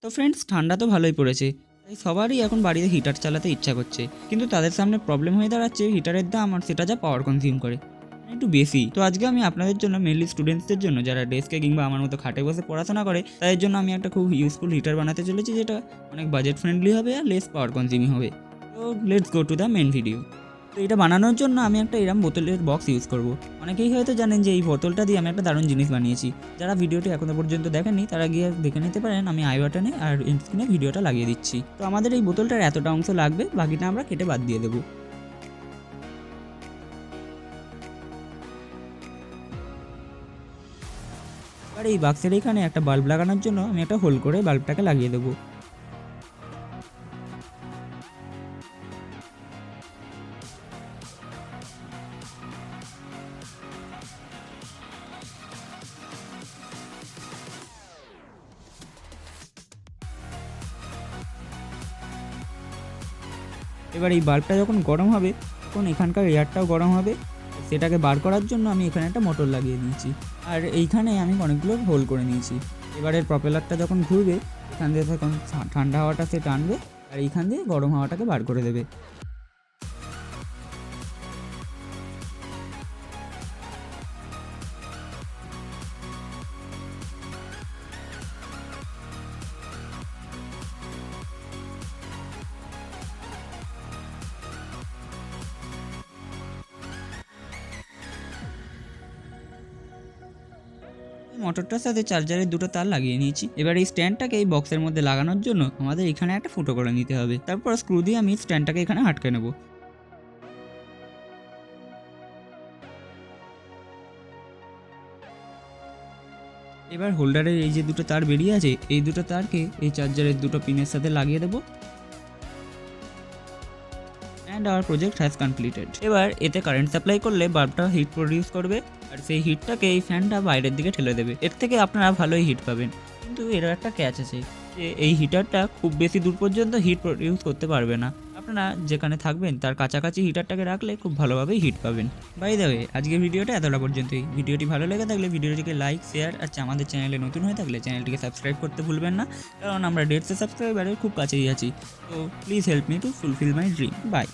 তো ফ্রেন্ডস, ঠান্ডা তো ভালোই পড়েছে, তাই সবারই এখন বাড়িতে হিটার চালাতে ইচ্ছা করছে, কিন্তু তাদের সামনে প্রবলেম হয়ে দাঁড়াচ্ছে হিটারের দাম আর সেটা যা পাওয়ার কনজিউম করে একটু বেশি। তো আজকে আমি আপনাদের জন্য মেনলি স্টুডেন্টসদের জন্য যারা ডেস্কে কিংবা আমার মতো খাটে বসে পড়াশোনা করে তাদের জন্য আমি একটা খুব ইউজফুল হিটার বানাতে চলেছি, যেটা অনেক বাজেট ফ্রেন্ডলি হবে আর লেস পাওয়ার কনজিউমিং হবে। তো let's go to the main video. তো এটা বানানোর জন্য আমি একটা এরম বোতলের বক্স ইউজ করব। অনেকেই হয়তো জানেন যে এই বোতলটা দিয়ে আমি একটা দারুণ জিনিস বানিয়েছি। যারা ভিডিওটি এখনো পর্যন্ত দেখেননি তারা গিয়ে দেখে নিতে পারেন, আমি আই বাটনে আর স্ক্রিনে ভিডিওটা লাগিয়ে দিচ্ছি। তো আমাদের এই বোতলটার এতটা অংশ লাগবে, বাকিটা আমরা কেটে বাদ দিয়ে দেবো। আর এই বাক্সের এখানে একটা বাল্ব লাগানোর জন্য আমি একটা হোল করে বাল্বটাকে লাগিয়ে দেবো। এবার এই বাল্বটা যখন গরম হবে তখন এখানকার এয়ারটাও গরম হবে, সেটাকে বার করার জন্য আমি এখানে একটা মোটর লাগিয়ে দিয়েছি। আর এইখানে আমি অনেকগুলো হোল করে নিয়েছি। এবারের প্রপেলারটা যখন ঘুরবে এখান দিয়ে তখন ঠান্ডা হাওয়াটা সে টানবে আর এইখান দিয়ে গরম হাওয়াটাকে বার করে দেবে। মোটরটার সাথে চার্জারের দুটো তার লাগিয়ে নিয়েছি। এবার এই স্ট্যান্ডটাকে এই বক্সের মধ্যে লাগানোর জন্য আমাদের এখানে একটা ফুটো করে নিতে হবে। তারপর স্ক্রু দিয়ে আমি স্ট্যান্ডটাকে এখানে আটকে নেব। এবার হোল্ডারের এই যে দুটো তার বেরিয়ে আছে এই দুটো তারকে এই চার্জারের দুটো পিনের সাথে লাগিয়ে দেবো। And our project has completed. এবার এতে কারেন্ট সাপ্লাই করলে বাল্বটা হিট প্রডিউস করবে আর সেই হিটটাকে এই ফ্যানটা বাইরের দিকে ঠেলে দেবে। এর থেকে আপনারা ভালোই হিট পাবেন, কিন্তু এর একটা ক্যাচ আছে যে এই হিটারটা খুব বেশি দূর পর্যন্ত হিট প্রডিউস করতে পারবে না। আপনারা যেখানে থাকবেন তার কাছাকাছি হিটারটাকে রাখলে খুব ভালোভাবেই হিট পাবেন। বাই দ্য ওয়ে, আজকের ভিডিওটা এতটা পর্যন্তই। ভিডিওটি ভালো লেগে থাকলে ভিডিওটিকে লাইক, শেয়ার আর আমাদের চ্যানেলে নতুন হয়ে থাকলে চ্যানেলটিকে সাবস্ক্রাইব করতে ভুলবেন না, কারণ আমরা 150 সাবস্ক্রাইবারের খুব কাছেই আছি। তো please help me to fulfil my dream. By.